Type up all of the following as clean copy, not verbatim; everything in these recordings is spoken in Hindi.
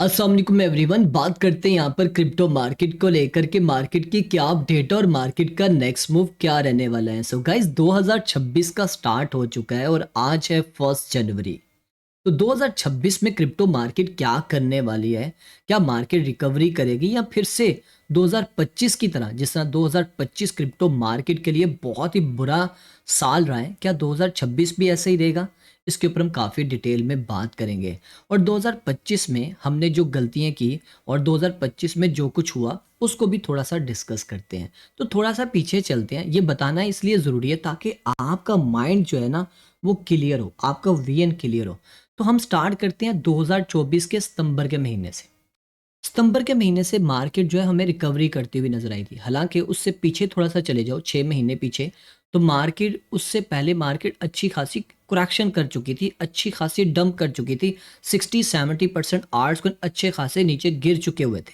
अस्सलाम वालेकुम एवरीवन। बात करते हैं यहाँ पर क्रिप्टो मार्केट को लेकर के मार्केट की क्या अपडेट और मार्केट का नेक्स्ट मूव क्या रहने वाला है। सो गाइस 2026 का स्टार्ट हो चुका है और आज है 1 जनवरी। तो 2026 में क्रिप्टो मार्केट क्या करने वाली है? क्या मार्केट रिकवरी करेगी या फिर से 2025 की तरह, जिस तरह 2025 क्रिप्टो मार्केट के लिए बहुत ही बुरा साल रहा है, क्या 2026 भी ऐसा ही रहेगा? इसके ऊपर हम काफ़ी डिटेल में बात करेंगे। और 2025 में हमने जो गलतियां की और 2025 में जो कुछ हुआ उसको भी थोड़ा सा डिस्कस करते हैं। तो थोड़ा सा पीछे चलते हैं, ये बताना इसलिए ज़रूरी है ताकि आपका माइंड जो है ना वो क्लियर हो, आपका विजन क्लियर हो। तो हम स्टार्ट करते हैं 2024 के सितंबर के महीने से। सितंबर के महीने से मार्केट जो है हमें रिकवरी करती हुई नजर आई थी। हालांकि उससे पीछे थोड़ा सा चले जाओ 6 महीने पीछे, तो मार्केट उससे पहले मार्केट अच्छी खासी करेक्शन कर चुकी थी, अच्छी खासी डंप कर चुकी थी। 60-70% आर्ट्स को अच्छे खासे नीचे गिर चुके हुए थे।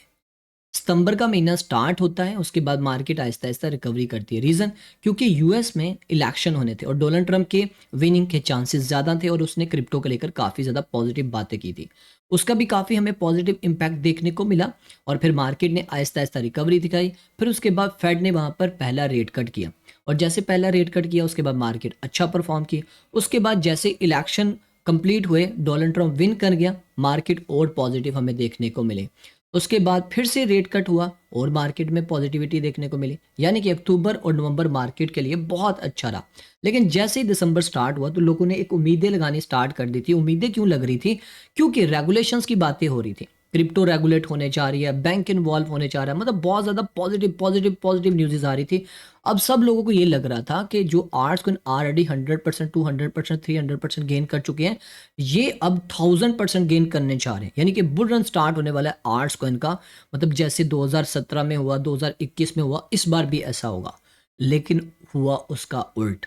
सितंबर का महीना स्टार्ट होता है, उसके बाद मार्केट आहिस्ता आहिस्ता रिकवरी करती है। रीज़न क्योंकि यूएस में इलेक्शन होने थे और डोनाल्ड ट्रंप के विनिंग के चांसेस ज़्यादा थे और उसने क्रिप्टो को लेकर काफ़ी ज़्यादा पॉजिटिव बातें की थी। उसका भी काफ़ी हमें पॉजिटिव इम्पैक्ट देखने को मिला और फिर मार्केट ने आहिस्ता आहिस्ता रिकवरी दिखाई। फिर उसके बाद फेड ने वहाँ पर पहला रेट कट किया और जैसे पहला रेट कट किया उसके बाद मार्केट अच्छा परफॉर्म की। उसके बाद जैसे इलेक्शन कंप्लीट हुए, डोनाल्ड ट्रंप विन कर गया, मार्केट और पॉजिटिव हमें देखने को मिले। उसके बाद फिर से रेट कट हुआ और मार्केट में पॉजिटिविटी देखने को मिली, यानी कि अक्टूबर और नवंबर मार्केट के लिए बहुत अच्छा रहा। लेकिन जैसे ही दिसंबर स्टार्ट हुआ तो लोगों ने एक उम्मीदें लगानी स्टार्ट कर दी थी। उम्मीदें क्यों लग रही थी? क्योंकि रेगुलेशंस की बातें हो रही थी, क्रिप्टो रेगुलेट होने जा रही है, बैंक इन्वॉल्व होने जा रहा है, मतलब बहुत ज़्यादा पॉजिटिव पॉजिटिव पॉजिटिव न्यूज़ आ रही थी। अब सब लोगों को ये लग रहा था कि जो आर्ट्स को ऑलरेडी 100%, 200%, 300% गेन कर चुके हैं, ये अब 1000% गेन करने जा रहे हैं, यानी कि बुल रन स्टार्ट होने वाला है आर्ट्स कॉइन का। मतलब जैसे 2017 में हुआ, 2021 में हुआ, इस बार भी ऐसा होगा। लेकिन हुआ उसका उल्ट।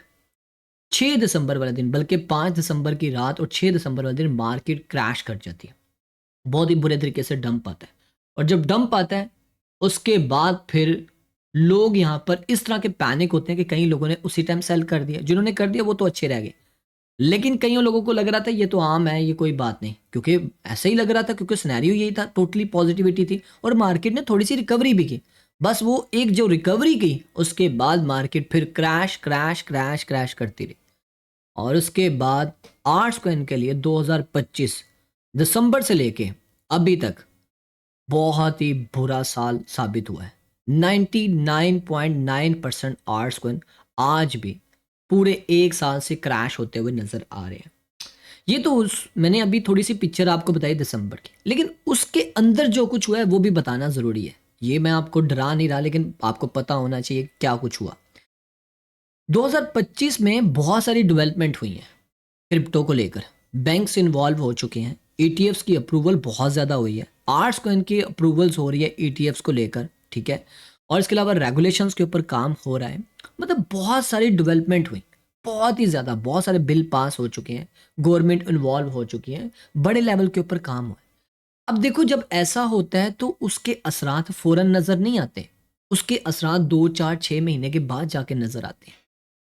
6 दिसंबर वाले दिन, बल्कि 5 दिसंबर की रात और 6 दिसंबर वाले दिन मार्केट क्रैश कर जाती है। बहुत ही बुरे तरीके से डंप आता है और जब डंप आता है उसके बाद फिर लोग यहाँ पर इस तरह के पैनिक होते हैं कि कई लोगों ने उसी टाइम सेल कर दिया। जिन्होंने कर दिया वो तो अच्छे रह गए, लेकिन कईयों लोगों को लग रहा था ये तो आम है, ये कोई बात नहीं, क्योंकि ऐसा ही लग रहा था, क्योंकि सिनेरियो यही था, टोटली पॉजिटिविटी थी और मार्केट ने थोड़ी सी रिकवरी भी की। बस वो एक जो रिकवरी की उसके बाद मार्केट फिर क्रैश क्रैश क्रैश क्रैश करती रही। और उसके बाद आर्ट्स कॉइन के लिए 2025 दिसंबर से लेके अभी तक बहुत ही बुरा साल साबित हुआ है। 99.9% आर्ट्स कॉइन आज भी पूरे एक साल से क्रैश होते हुए नजर आ रहे हैं। ये तो उस मैंने अभी थोड़ी सी पिक्चर आपको बताई दिसंबर की, लेकिन उसके अंदर जो कुछ हुआ है वो भी बताना ज़रूरी है। ये मैं आपको डरा नहीं रहा, लेकिन आपको पता होना चाहिए क्या कुछ हुआ। 2025 में बहुत सारी डेवलपमेंट हुई है क्रिप्टो को लेकर। बैंक्स इन्वॉल्व हो चुके हैं, ईटीएफ्स की अप्रूवल बहुत ज़्यादा हुई है, आर्ट्स कॉइन की अप्रूवल्स हो रही है ईटीएफ्स को लेकर, ठीक है। और इसके अलावा रेगुलेशंस के ऊपर काम हो रहा है। मतलब बहुत सारी डेवलपमेंट हुई, बहुत ही ज़्यादा, बहुत सारे बिल पास हो चुके हैं, गवर्नमेंट इन्वॉल्व हो चुकी है, बड़े लेवल के ऊपर काम हुआ है। अब देखो, जब ऐसा होता है तो उसके असरात फ़ौरन नज़र नहीं आते, उसके असरात 2 4 6 महीने के बाद जाके नज़र आते हैं।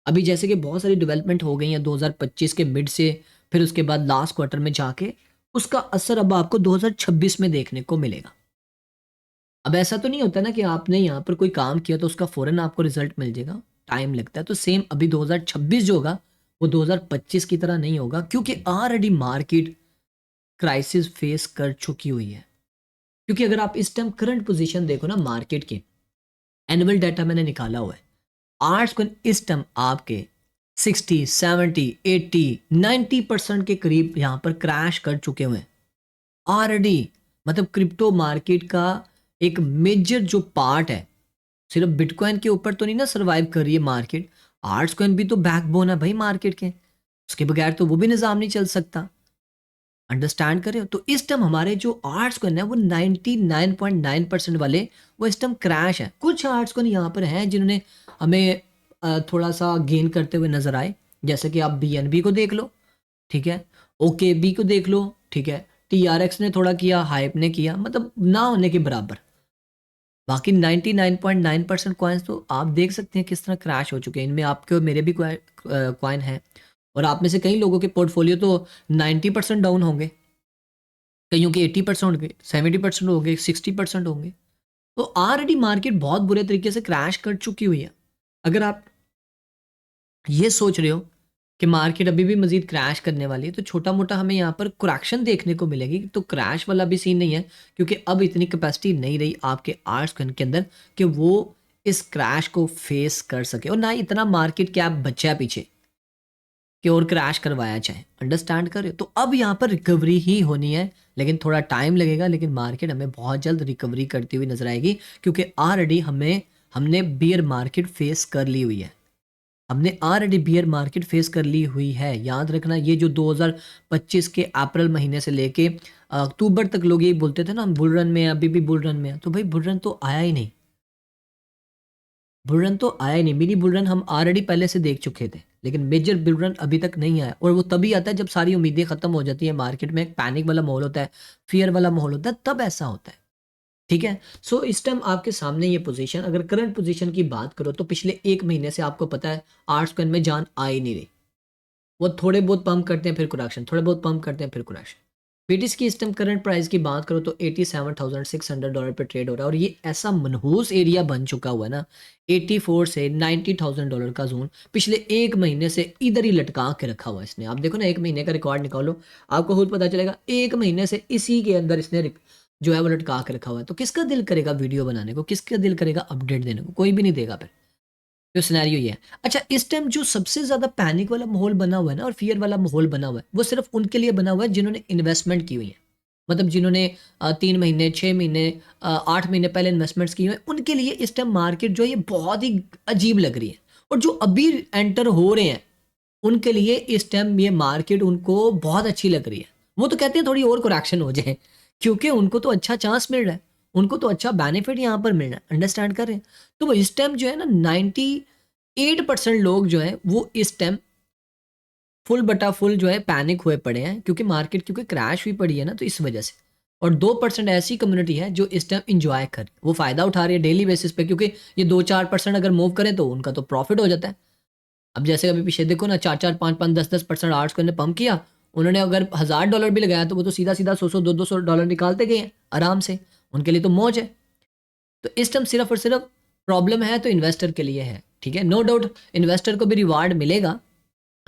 अभी जैसे कि बहुत सारी डेवलपमेंट हो गई है 2025 के मिड से, फिर उसके बाद लास्ट क्वार्टर में जाके उसका असर अब आपको 2026 में देखने को मिलेगा। अब ऐसा तो नहीं होता ना कि आपने यहाँ पर कोई काम किया तो उसका फ़ौरन आपको रिजल्ट मिल जाएगा, टाइम लगता है। तो सेम अभी 2026 जो होगा वो 2025 की तरह नहीं होगा, क्योंकि ऑलरेडी मार्केट क्राइसिस फेस कर चुकी हुई है। क्योंकि अगर आप इस टाइम करंट पोजीशन देखो ना मार्केट के, एनुअल डाटा मैंने निकाला हुआ है, आर्ट्स को इस टाइम आपके 60 70 80 90% के करीब यहाँ पर क्रैश कर चुके हुए हैं ऑलरेडी। मतलब क्रिप्टो मार्केट का एक मेजर जो पार्ट है, सिर्फ बिटकॉइन के ऊपर तो नहीं ना सर्वाइव कर रही है मार्केट, आर्ट्स कॉइन भी तो बैकबोन है भाई मार्केट के, उसके बगैर तो वो भी निज़ाम नहीं चल सकता। अंडरस्टैंड कर रहे हो? तो इस टाइम हमारे जो आर्ट्स कॉइन है वो 99.9% वाले वो इस टाइम क्रैश है। कुछ आर्ट्स कॉइन यहाँ पर हैं जिन्होंने हमें थोड़ा सा गेन करते हुए नजर आए, जैसे कि आप बीएनबी को देख लो, ठीक है, ओकेबी को देख लो, ठीक है, टीआरएक्स ने थोड़ा किया, हाइप ने किया, मतलब ना होने के बराबर। बाकी 99.9% कॉइन्स तो आप देख सकते हैं किस तरह क्रैश हो चुके हैं। इनमें आपके और मेरे भी कॉइन हैं और आप में से कई लोगों के पोर्टफोलियो तो 90% डाउन होंगे, कईयों के 80% होंगे, 70% होंगे, 60% होंगे। तो ऑलरेडी मार्केट बहुत बुरे तरीके से क्रैश कर चुकी हुई है। अगर आप ये सोच रहे हो कि मार्केट अभी भी मजीद क्रैश करने वाली है, तो छोटा मोटा हमें यहाँ पर करेक्शन देखने को मिलेगी। तो क्रैश वाला भी सीन नहीं है, क्योंकि अब इतनी कैपेसिटी नहीं रही आपके आर्ट्स के अंदर कि वो इस क्रैश को फेस कर सके, और ना ही इतना मार्केट कैप बचा है पीछे कि और क्रैश करवाया जाए। अंडरस्टैंड कर रहे हो? तो अब यहाँ पर रिकवरी ही होनी है, लेकिन थोड़ा टाइम लगेगा, लेकिन मार्केट हमें बहुत जल्द रिकवरी करती हुई नजर आएगी, क्योंकि ऑलरेडी हमने बियर मार्केट फेस कर ली हुई है। हमने ऑलरेडी बियर मार्केट फेस कर ली हुई है। याद रखना, ये जो 2025 के अप्रैल महीने से लेके अक्टूबर तक लोग यही बोलते थे ना, हम बुल रन में हैं, अभी भी बुल रन में हैं। तो भाई बुल रन तो आया ही नहीं, बुल रन तो आया ही नहीं। मिनी बुल रन हम ऑलरेडी पहले से देख चुके थे, लेकिन मेजर बुल रन अभी तक नहीं आया। और वो तभी आता है जब सारी उम्मीदें खत्म हो जाती है, मार्केट में एक पैनिक वाला माहौल होता है, फियर वाला माहौल होता है, तब ऐसा होता है। ठीक है। सो इस टाइम आपके सामने ये पोजीशन, अगर करंट पोजीशन की बात करो तो पिछले एक महीने से आपको पता है आर्ट्स कॉइन में जान आ ही नहीं रही। वो थोड़े बहुत पंप करते हैं फिर करेक्शन, थोड़े बहुत पंप करते हैं फिर करेक्शन। बीटीसी की इस टाइम करंट प्राइस की बात करो तो $87,600 पे ट्रेड हो रहा है, और ये ऐसा मनहूस एरिया बन चुका हुआ है ना, 84 से $90,000 का जोन पिछले एक महीने से इधर ही लटका के रखा हुआ है इसने। आप देखो ना, एक महीने का रिकॉर्ड निकालो, आपको खुद पता चलेगा एक महीने से इसी के अंदर इसने जो है वो लटका के रखा हुआ है। तो किसका दिल करेगा वीडियो बनाने को, किसका दिल करेगा अपडेट देने को? कोई भी नहीं देगा। फिर तो सिनेरियो ये है। अच्छा, इस टाइम जो सबसे ज़्यादा पैनिक वाला माहौल बना हुआ है ना, और फियर वाला माहौल बना हुआ है, वो सिर्फ उनके लिए बना हुआ है जिन्होंने इन्वेस्टमेंट की हुई है। मतलब जिन्होंने 3 महीने, 6 महीने, 8 महीने पहले इन्वेस्टमेंट्स की हुई है, उनके लिए इस टाइम मार्केट जो है ये बहुत ही अजीब लग रही है। और जो अभी एंटर हो रहे हैं उनके लिए इस टाइम ये मार्केट उनको बहुत अच्छी लग रही है। वो तो कहते हैं थोड़ी और करेक्शन हो जाए, क्योंकि उनको तो अच्छा चांस मिल रहा है, उनको तो अच्छा बेनिफिट यहाँ पर मिल रहा है। अंडरस्टैंड कर रहे हैं? तो वो इस टाइम जो है ना, 98% लोग जो है वो इस टाइम फुल बटा फुल जो है पैनिक हुए पड़े हैं, क्योंकि मार्केट क्योंकि क्रैश हुई पड़ी है ना, तो इस वजह से। और 2% ऐसी कम्युनिटी है जो इस टाइम इंजॉय कर, वो फायदा उठा रही है डेली बेसिस पे, क्योंकि ये 2-4% अगर मूव करें तो उनका तो प्रॉफिट हो जाता है। अब जैसे अभी पीछे देखो ना, 4-4, 5-5, 10-10% आर्ट्स को इन्हें पंप किया, उन्होंने अगर $1,000 भी लगाया तो वो तो सीधा सीधा 100-100, $200 निकालते गए हैं आराम से। उनके लिए तो मौज है। तो इस टाइम सिर्फ और सिर्फ प्रॉब्लम है तो इन्वेस्टर के लिए है। ठीक है, नो डाउट इन्वेस्टर को भी रिवार्ड मिलेगा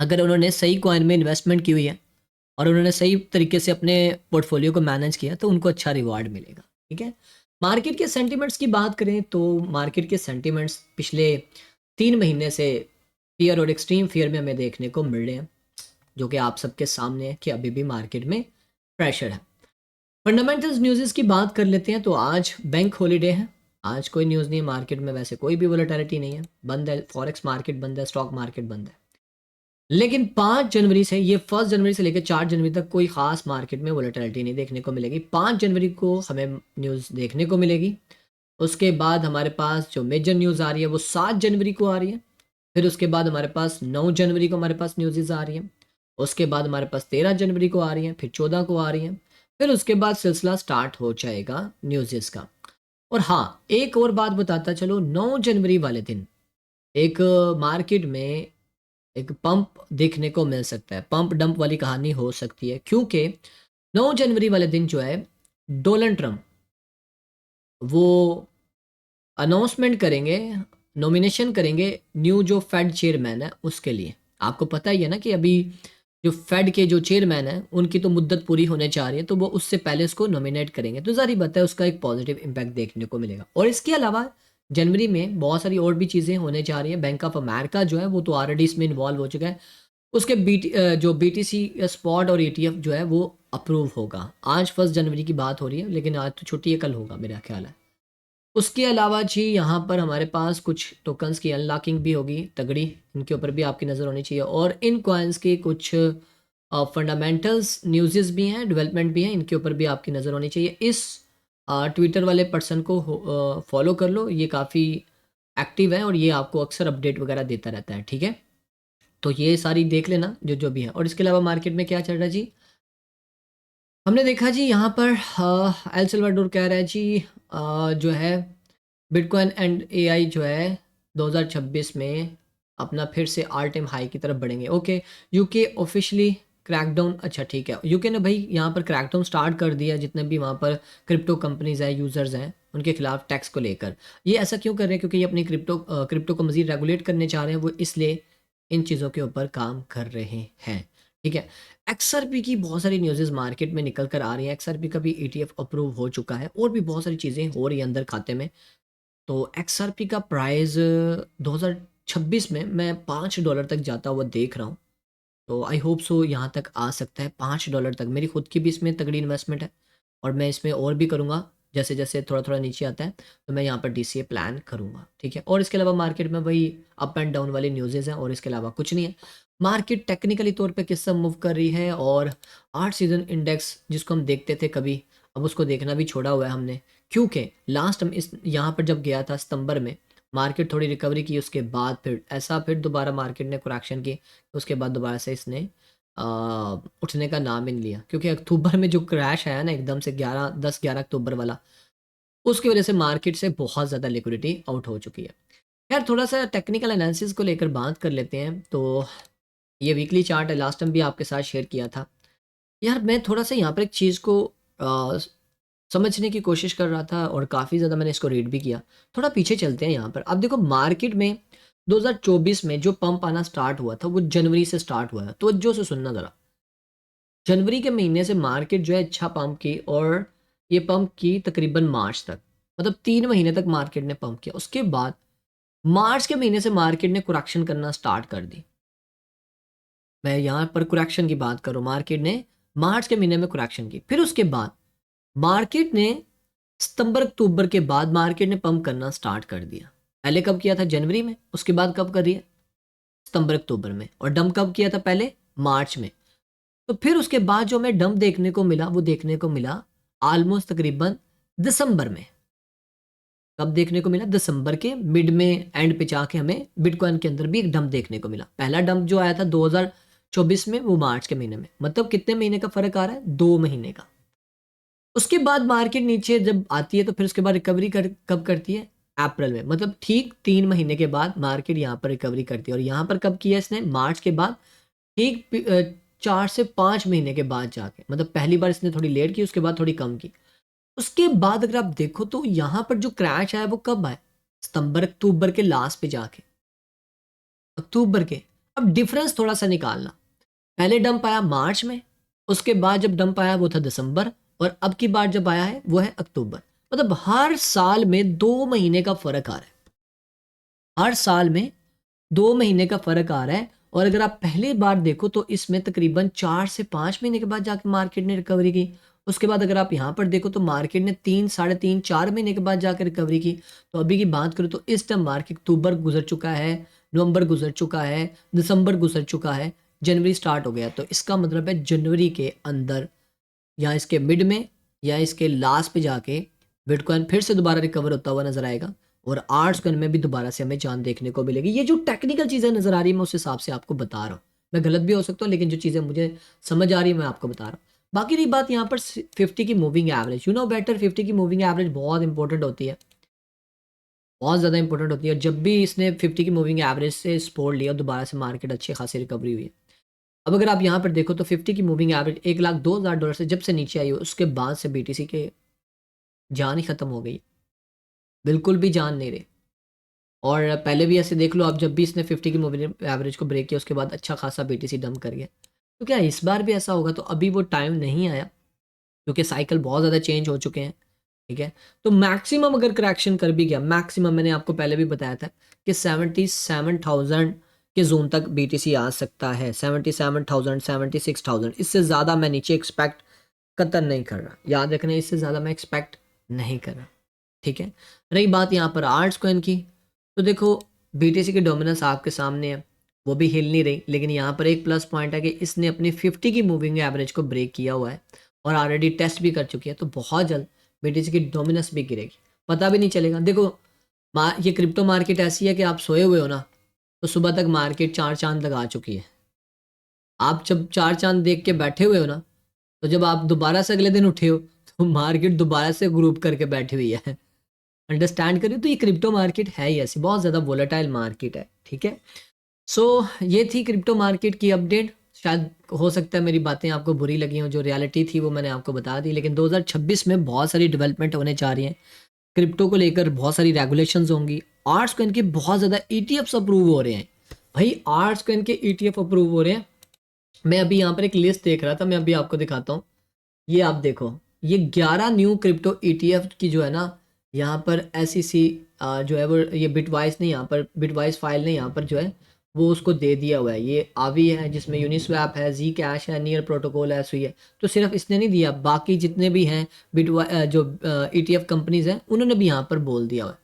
अगर उन्होंने सही कॉइन में इन्वेस्टमेंट की हुई है और उन्होंने सही तरीके से अपने पोर्टफोलियो को मैनेज किया, तो उनको अच्छा रिवार्ड मिलेगा। ठीक है। मार्केट के सेंटिमेंट्स की बात करें तो मार्केट के सेंटिमेंट्स पिछले 3 महीने से फियर और एक्सट्रीम फियर में हमें देखने को मिल रहे हैं, जो कि आप सबके सामने है कि अभी भी मार्केट में प्रेशर है। फंडामेंटल्स न्यूज़ की बात कर लेते हैं तो आज बैंक हॉलीडे है, आज कोई न्यूज़ नहीं है मार्केट में, वैसे कोई भी वोलेटिलिटी नहीं है, बंद है, फॉरेक्स मार्केट बंद है, स्टॉक मार्केट बंद है। लेकिन 5 जनवरी से, ये 1 जनवरी से लेकर 4 जनवरी तक कोई खास मार्केट में वोलेटिलिटी नहीं देखने को मिलेगी। 5 जनवरी को हमें न्यूज़ देखने को मिलेगी। उसके बाद हमारे पास जो मेजर न्यूज़ आ रही है वो 7 जनवरी को आ रही है। फिर उसके बाद हमारे पास 9 जनवरी को हमारे पास न्यूज़ आ रही है। उसके बाद हमारे पास 13 जनवरी को आ रही है, फिर 14 को आ रही है। फिर उसके बाद सिलसिला स्टार्ट हो जाएगा न्यूज़ का। और हाँ, एक और बात बताता चलो, 9 जनवरी वाले दिन एक मार्केट में एक पंप देखने को मिल सकता है, पंप डंप वाली कहानी हो सकती है, क्योंकि 9 जनवरी वाले दिन जो है डोनाल्ड ट्रंप वो अनाउंसमेंट करेंगे, नॉमिनेशन करेंगे न्यू जो फेड चेयरमैन है उसके लिए। आपको पता ही है ना कि अभी जो फेड के जो चेयरमैन है उनकी तो मुद्दत पूरी होने जा रही है, तो वो उससे पहले उसको नॉमिनेट करेंगे, तो जारी बात है उसका एक पॉजिटिव इम्पैक्ट देखने को मिलेगा। और इसके अलावा जनवरी में बहुत सारी और भी चीज़ें होने जा रही हैं। बैंक ऑफ अमेरिका जो है वो तो ऑलरेडी इसमें इन्वॉल्व हो चुका है, उसके जो बीटीसी स्पॉट और ईटीएफ जो है वो अप्रूव होगा। आज 1 जनवरी की बात हो रही है, लेकिन आज तो छुट्टी है, कल होगा मेरा ख्याल है। उसके अलावा जी यहाँ पर हमारे पास कुछ टोकन्स की अनलॉकिंग भी होगी तगड़ी, इनके ऊपर भी आपकी नज़र होनी चाहिए। और इन कॉइन्स के कुछ फंडामेंटल्स न्यूज़ भी हैं, डेवलपमेंट भी हैं, इनके ऊपर भी आपकी नज़र होनी चाहिए। इस ट्विटर वाले पर्सन को फॉलो कर लो, ये काफ़ी एक्टिव है और ये आपको अक्सर अपडेट वगैरह देता रहता है। ठीक है, तो ये सारी देख लेना जो जो भी है। और इसके अलावा मार्केट में क्या चल रहा है जी, हमने देखा जी यहाँ पर एल सल्वाडोर कह रहा है जी जो है बिटकॉइन एंड एआई जो है 2026 में अपना फिर से ऑल टाइम हाई की तरफ बढ़ेंगे। ओके, यूके ऑफिशियली क्रैकडाउन, अच्छा ठीक है, यूके ने भाई यहाँ पर क्रैकडाउन स्टार्ट कर दिया जितने भी वहाँ पर क्रिप्टो कंपनीज हैं, यूजर्स हैं, उनके खिलाफ टैक्स को लेकर। ये ऐसा क्यों कर रहे हैं? क्योंकि ये अपनी क्रिप्टो को मजीद रेगुलेट करने चाह रहे हैं, वो इसलिए इन चीज़ों के ऊपर काम कर रहे हैं। ठीक है। एक्सआरपी की बहुत सारी न्यूज़ेस मार्केट में निकल कर आ रही हैं। एक्सआरपी का भी ईटीएफ अप्रूव हो चुका है और भी बहुत सारी चीज़ें हो रही हैं अंदर खाते में। तो एक्सआरपी का प्राइस 2026 में मैं $5 तक जाता हुआ देख रहा हूँ। तो आई होप सो यहाँ तक आ सकता है $5 तक। मेरी खुद की भी इसमें तगड़ी इन्वेस्टमेंट है और मैं इसमें और भी करूँगा। जैसे जैसे थोड़ा थोड़ा नीचे आता है तो मैं यहाँ पर डीसीए प्लान करूँगा। ठीक है। और इसके अलावा मार्केट में वही अप एंड डाउन वाली न्यूज़ेज़ हैं और इसके अलावा कुछ नहीं है। मार्केट टेक्निकली तौर पे किस सब मूव कर रही है, और 8 सीजन इंडेक्स जिसको हम देखते थे कभी, अब उसको देखना भी छोड़ा हुआ है हमने, क्योंकि लास्ट हम इस यहाँ पर जब गया था सितंबर में, मार्केट थोड़ी रिकवरी की, उसके बाद फिर दोबारा मार्केट ने करेक्शन की, उसके बाद दोबारा से इसने अ, उठने का नाम ही नहीं लिया, क्योंकि अक्टूबर में जो क्रैश आया ना एकदम से 11 अक्टूबर वाला, उसकी वजह से मार्केट से बहुत ज़्यादा लिक्विडिटी आउट हो चुकी है। यार थोड़ा सा टेक्निकल एनालिसिस को लेकर बात कर लेते हैं। तो ये वीकली चार्ट है, लास्ट टाइम भी आपके साथ शेयर किया था। यार मैं थोड़ा सा यहाँ पर एक चीज़ को अ, समझने की कोशिश कर रहा था और काफ़ी ज़्यादा मैंने इसको रीड भी किया। थोड़ा पीछे चलते हैं यहाँ पर। अब देखो मार्केट में 2024 में जो पंप आना स्टार्ट हुआ था वो जनवरी से स्टार्ट हुआ है। तवज्जो से सुनना ज़रा। जनवरी के महीने से मार्केट जो है अच्छा पंप की, और ये पंप की तकरीबन मार्च तक, मतलब 3 महीने तक मार्केट ने पंप किया। उसके बाद मार्च के महीने से मार्केट ने करेक्शन करना स्टार्ट कर दी। मैं यहाँ पर करेक्शन की बात करूँ, मार्केट ने मार्च के महीने में करेक्शन की। फिर उसके बाद मार्केट ने सितंबर अक्टूबर के बाद मार्केट ने पंप करना स्टार्ट कर दिया। पहले कब किया था? जनवरी में। उसके बाद कब कर रही है? सितंबर अक्टूबर में। और डंप कब किया था? पहले मार्च में। तो फिर उसके बाद जो हमें डंप देखने को मिला, वो देखने को मिला ऑलमोस्ट तकरीबन दिसंबर में। कब देखने को मिला? दिसंबर के मिड में, एंड पे जाके हमें बिटकॉइन के अंदर भी एक डंप देखने को मिला। पहला डंप जो आया था 2024 में, वो मार्च के महीने में। मतलब कितने महीने का फर्क आ रहा है? 2 महीने का। उसके बाद मार्केट नीचे जब आती है तो फिर उसके बाद रिकवरी कब करती है? अप्रैल में। मतलब ठीक 3 महीने के बाद मार्केट यहाँ पर रिकवरी करती है। और यहाँ पर कब किया इसने? मार्च के बाद। ठीक 4 से 5 महीने के बाद जाके, मतलब पहली बार इसने थोड़ी लेट की, उसके बाद थोड़ी कम की। उसके बाद अगर आप देखो तो यहाँ पर जो क्रैश आया वो कब आया? सितंबर अक्टूबर के लास्ट पे जाके, अक्टूबर के। अब डिफरेंस थोड़ा सा निकालना। पहले डंप आया मार्च में, उसके बाद जब डंप आया वो था दिसंबर, और अब की बार जब आया है वो है अक्टूबर। मतलब हर साल में 2 महीने का फर्क आ रहा है। हर साल में 2 महीने का फर्क आ रहा है। और अगर आप पहली बार देखो तो इसमें तकरीबन 4 से 5 महीने के बाद जाके मार्केट ने रिकवरी की। उसके बाद अगर आप यहाँ पर देखो तो मार्केट ने 3, साढ़े 3, 4 महीने के बाद जाकर रिकवरी की। तो अभी की बात करूँ तो इस टाइम मार्केट अक्टूबर गुजर चुका है, नवंबर गुजर चुका है, दिसंबर गुजर चुका है, जनवरी स्टार्ट हो गया। तो इसका मतलब है जनवरी के अंदर या इसके मिड में या इसके लास्ट पे जाके बिटकॉइन फिर से दोबारा रिकवर होता हुआ नजर आएगा, और आर्ट्स कॉइन में भी दोबारा से हमें जान देखने को मिलेगी। ये जो टेक्निकल चीज़ें नजर आ रही है मैं उस हिसाब से आपको बता रहा हूँ। मैं गलत भी हो सकता हूँ, लेकिन जो चीज़ें मुझे समझ आ रही है मैं आपको बता रहा हूँ। बाकी रही बात यहाँ पर 50 की moving average, you know better, 50 की मूविंग एवरेज बहुत इंपॉर्टेंट होती है, बहुत ज़्यादा इंपॉर्टेंट होती है। और जब भी इसने 50 की मूविंग एवरेज से सपोर्ट लिया, दोबारा से मार्केट अच्छी खासी रिकवरी हुई है। अब अगर आप यहाँ पर देखो तो 50 की मूविंग एवरेज $1,02,000 से जब से नीचे आई हो, उसके बाद से बीटीसी के जान ही खत्म हो गई, बिल्कुल भी जान नहीं रही। और पहले भी ऐसे देख लो आप, जब भी इसने 50 की मूविंग एवरेज को ब्रेक किया उसके बाद अच्छा खासा बीटीसी डंप कर गया। तो क्या इस बार भी ऐसा होगा? तो अभी वो टाइम नहीं आया, क्योंकि साइकिल बहुत ज़्यादा चेंज हो चुके हैं। ठीक है। तो मैक्सिमम अगर करेक्शन कर भी गया, मैक्सिमम मैंने आपको पहले भी बताया था कि 77,000 के जोन तक बीटीसी आ सकता है। 77,000, 76,000, इससे ज़्यादा मैं नीचे एक्सपेक्ट कतई नहीं कर रहा। याद रखना, इससे ज़्यादा मैं एक्सपेक्ट नहीं कर रहा। ठीक है। रही बात यहाँ पर आर्ट्स कॉइन की, तो देखो बीटीसी की डोमिनेंस आपके सामने है, वो भी हिल नहीं रही। लेकिन यहाँ पर एक प्लस पॉइंट है कि इसने अपनी 50 की मूविंग एवरेज को ब्रेक किया हुआ है और ऑलरेडी टेस्ट भी कर चुकी है। तो बहुत जल्द बीटीसी की डोमिनेंस भी गिरेगी, पता भी नहीं चलेगा। देखो ये क्रिप्टो मार्केट ऐसी है कि आप सोए हुए हो ना, तो सुबह तक मार्केट 4 चांद लगा चुकी है। आप जब 4 चांद देख के बैठे हुए हो ना, तो जब आप दोबारा से अगले दिन उठे हो तो मार्केट दोबारा से ग्रुप करके बैठी हुई है। अंडरस्टैंड करिए। तो ये क्रिप्टो मार्केट है ही ऐसी, बहुत ज़्यादा वोलेटाइल मार्केट है। ठीक है। सो ये थी क्रिप्टो मार्केट की अपडेट। शायद हो सकता है मेरी बातें आपको बुरी लगी हों, जो रियलिटी थी वो मैंने आपको बता दी, लेकिन 2026 में बहुत सारी डेवलपमेंट होने जा रही हैं। क्रिप्टो को लेकर बहुत सारी रेगुलेशंस होंगी। आर्ट्स कॉइन के बहुत ज़्यादा ईटीएफ्स अप्रूव हो रहे हैं भाई, आर्ट्स कॉइन के ईटीएफ अप्रूव हो रहे हैं। मैं अभी यहाँ पर एक लिस्ट देख रहा था, मैं अभी आपको दिखाता हूँ। ये आप देखो, ये 11 न्यू क्रिप्टो ईटीएफ की जो है ना, यहाँ पर एसईसी जो है वो, ये बिटवाइस नहीं, यहाँ पर बिटवाइस फाइल ने यहाँ पर जो है वो उसको दे दिया हुआ है। ये आवी है जिसमें यूनिस्वैप है, जी कैश है, नियर प्रोटोकॉल है, सुई है। तो सिर्फ इसने नहीं दिया, बाकी जितने भी हैं जो ईटीएफ कंपनीज हैं उन्होंने भी यहाँ पर बोल दिया हुआ है।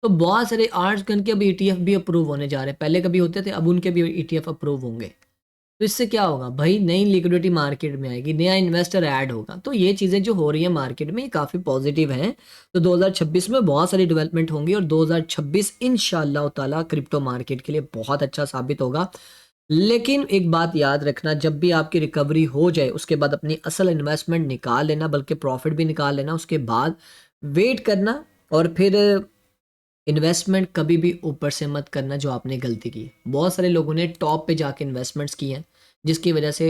तो बहुत सारे आर्ट्स गन के अब ईटीएफ भी अप्रूव होने जा रहे हैं। पहले कभी होते थे, अब उनके भी ईटीएफ अप्रूव होंगे। तो इससे क्या होगा भाई, नई लिक्विडिटी मार्केट में आएगी, नया इन्वेस्टर ऐड होगा। तो ये चीज़ें जो हो रही हैं मार्केट में, ये काफ़ी पॉजिटिव हैं। तो 2026 में बहुत सारी डेवलपमेंट होंगी और 2026 इंशाल्लाह ताला क्रिप्टो मार्केट के लिए बहुत अच्छा साबित होगा। लेकिन एक बात याद रखना, जब भी आपकी रिकवरी हो जाए उसके बाद अपनी असल इन्वेस्टमेंट निकाल लेना, बल्कि प्रॉफिट भी निकाल लेना। उसके बाद वेट करना और फिर इन्वेस्टमेंट कभी भी ऊपर से मत करना जो आपने गलती की। बहुत सारे लोगों ने टॉप पे जाके इन्वेस्टमेंट्स की हैं, जिसकी वजह से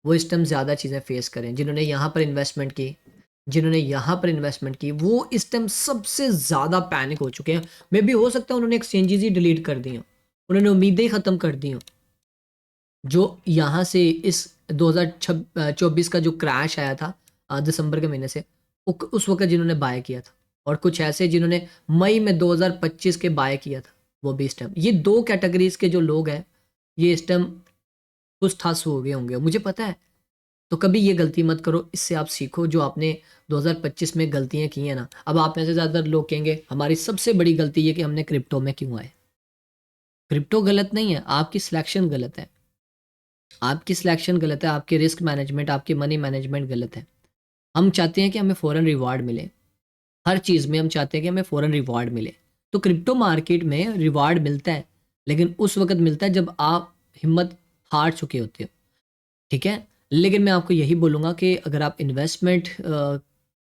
वो इस टाइम ज़्यादा चीज़ें फेस करें। जिन्होंने यहाँ पर इन्वेस्टमेंट की, जिन्होंने यहाँ पर इन्वेस्टमेंट की, वो इस टाइम सबसे ज़्यादा पैनिक हो चुके हैं। मे भी हो सकता है उन्होंने एक्सचेंजेस ही डिलीट कर दी हों, उन्होंने उम्मीदें ही ख़त्म कर दी हों। जो यहाँ से इस 2024 का जो क्रैश आया था दिसंबर के महीने से, उस वक्त जिन्होंने बाय किया था, और कुछ ऐसे जिन्होंने मई में 2025 के बाय किया था, वो भी इस टाइम, ये दो कैटेगरीज के जो लोग हैं, ये इस टाइम कुछ ठास हो गए होंगे, मुझे पता है। तो कभी ये गलती मत करो, इससे आप सीखो जो आपने 2025 में गलतियां की हैं ना। अब आप में से ज़्यादातर लोग कहेंगे हमारी सबसे बड़ी गलती ये कि हमने क्रिप्टो में क्यों आए। क्रिप्टो गलत नहीं है, आपकी सिलेक्शन गलत है। आपकी सिलेक्शन गलत है, आपकी रिस्क मैनेजमेंट, आपकी मनी मैनेजमेंट गलत है। हम चाहते हैं कि हमें फ़ौरन रिवार्ड मिले, हर चीज़ में हम चाहते हैं कि हमें फ़ौरन रिवार्ड मिले। तो क्रिप्टो मार्केट में रिवार्ड मिलता है, लेकिन उस वक्त मिलता है जब आप हिम्मत हार चुके होते हो, ठीक है। लेकिन मैं आपको यही बोलूँगा कि अगर आप इन्वेस्टमेंट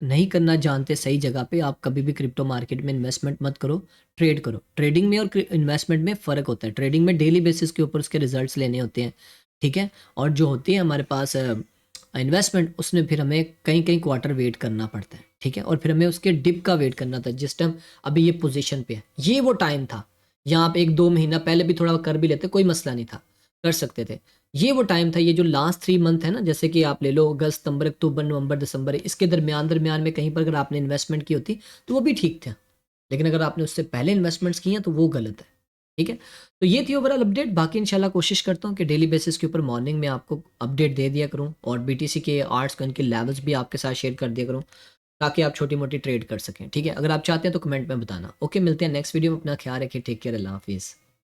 नहीं करना जानते सही जगह पे, आप कभी भी क्रिप्टो मार्केट में इन्वेस्टमेंट मत करो, ट्रेड करो। ट्रेडिंग में और इन्वेस्टमेंट में फ़र्क होता है। ट्रेडिंग में डेली बेसिस के ऊपर उसके रिजल्ट्स लेने होते हैं, ठीक है। और जो होती है हमारे पास इन्वेस्टमेंट, उसमें फिर हमें कई कई क्वार्टर वेट करना पड़ता है, ठीक है। और फिर हमें उसके डिप का वेट करना था। जिस टाइम अभी ये पोजीशन पे है, ये वो टाइम था, यहाँ पे 1-2 महीना पहले भी थोड़ा कर भी लेते, कोई मसला नहीं था, कर सकते थे। ये वो टाइम था, ये जो लास्ट 3 मंथ है ना, जैसे कि आप ले लो अगस्त, सितंबर, अक्टूबर, नवंबर, दिसंबर, इसके दरमियान दरमियान में कहीं पर अगर आपने इन्वेस्टमेंट की होती तो वो भी ठीक था। लेकिन अगर आपने उससे पहले इन्वेस्टमेंट्स की हैं तो वो गलत है, ठीक है। तो ये थी ओवरऑल अपडेट। बाकी इंशाल्लाह कोशिश करता हूँ कि डेली बेसिस के ऊपर मॉर्निंग में आपको अपडेट दे दिया करूँ, और बीटीसी के आर्ट्स कॉइन के लेवल्स भी आपके साथ शेयर कर दिया करूँ, ताकि आप छोटी मोटी ट्रेड कर सकें, ठीक है। अगर आप चाहते हैं तो कमेंट में बताना। ओके, मिलते हैं नेक्स्ट वीडियो में। अपना ख्याल रखिए, टेक केयर, अल्लाह हाफिज़।